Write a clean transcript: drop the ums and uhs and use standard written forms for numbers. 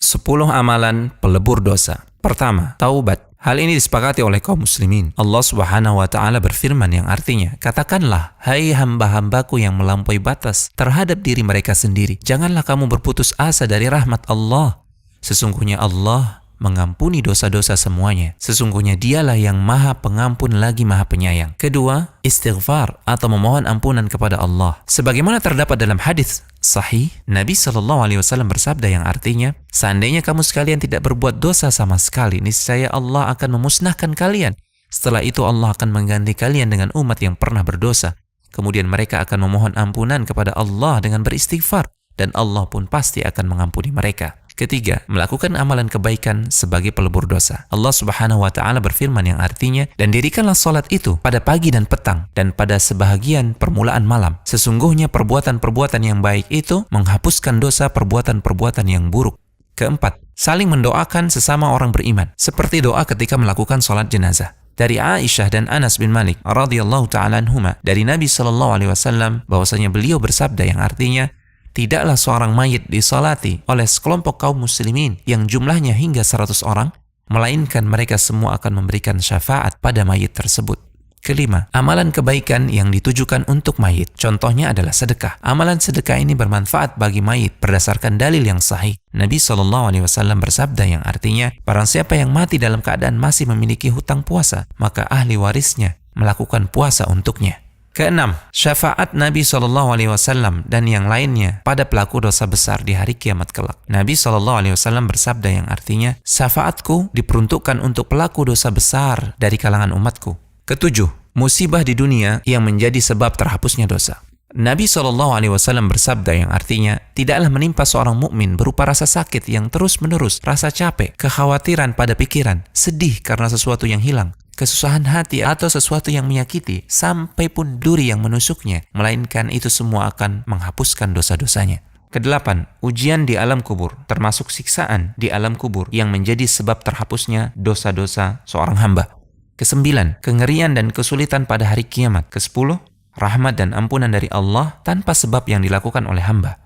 10 amalan pelebur dosa. Pertama, taubat. Hal ini disepakati oleh kaum muslimin. Allah Subhanahu wa taala berfirman yang artinya, "Katakanlah, hai hamba-hambaku yang melampaui batas terhadap diri mereka sendiri, janganlah kamu berputus asa dari rahmat Allah. Sesungguhnya Allah mengampuni dosa-dosa semuanya. Sesungguhnya Dialah yang Maha Pengampun lagi Maha Penyayang." Kedua, istighfar atau memohon ampunan kepada Allah. Sebagaimana terdapat dalam hadis sahih, Nabi SAW bersabda yang artinya, "Seandainya kamu sekalian tidak berbuat dosa sama sekali, niscaya Allah akan memusnahkan kalian. Setelah itu Allah akan mengganti kalian dengan umat yang pernah berdosa. Kemudian mereka akan memohon ampunan kepada Allah dengan beristighfar, dan Allah pun pasti akan mengampuni mereka." Ketiga, melakukan amalan kebaikan sebagai pelebur dosa. Allah Subhanahu wa taala berfirman yang artinya, "Dan dirikanlah salat itu pada pagi dan petang dan pada sebahagian permulaan malam. Sesungguhnya perbuatan-perbuatan yang baik itu menghapuskan dosa perbuatan-perbuatan yang buruk." Keempat, saling mendoakan sesama orang beriman, seperti doa ketika melakukan salat jenazah. Dari Aisyah dan Anas bin Malik radhiyallahu taala anhuma dari Nabi sallallahu alaihi wasallam bahwasanya beliau bersabda yang artinya, "Tidaklah seorang mayit disalati oleh sekelompok kaum muslimin yang jumlahnya hingga 100 orang, melainkan mereka semua akan memberikan syafaat pada mayit tersebut." Kelima, amalan kebaikan yang ditujukan untuk mayit. Contohnya adalah sedekah. Amalan sedekah ini bermanfaat bagi mayit berdasarkan dalil yang sahih. Nabi SAW bersabda yang artinya, "Barang siapa yang mati dalam keadaan masih memiliki hutang puasa, maka ahli warisnya melakukan puasa untuknya." Keenam, syafaat Nabi SAW dan yang lainnya pada pelaku dosa besar di hari kiamat kelak. Nabi SAW bersabda yang artinya, "Syafaatku diperuntukkan untuk pelaku dosa besar dari kalangan umatku." Ketujuh, musibah di dunia yang menjadi sebab terhapusnya dosa. Nabi SAW bersabda yang artinya, "Tidaklah menimpa seorang mukmin berupa rasa sakit yang terus-menerus, rasa capek, kekhawatiran pada pikiran, sedih karena sesuatu yang hilang, kesusahan hati atau sesuatu yang menyakiti, sampai pun duri yang menusuknya, melainkan itu semua akan menghapuskan dosa-dosanya." Kedelapan, ujian di alam kubur, termasuk siksaan di alam kubur yang menjadi sebab terhapusnya dosa-dosa seorang hamba. Kesembilan, kengerian dan kesulitan pada hari kiamat. Kesepuluh, rahmat dan ampunan dari Allah tanpa sebab yang dilakukan oleh hamba.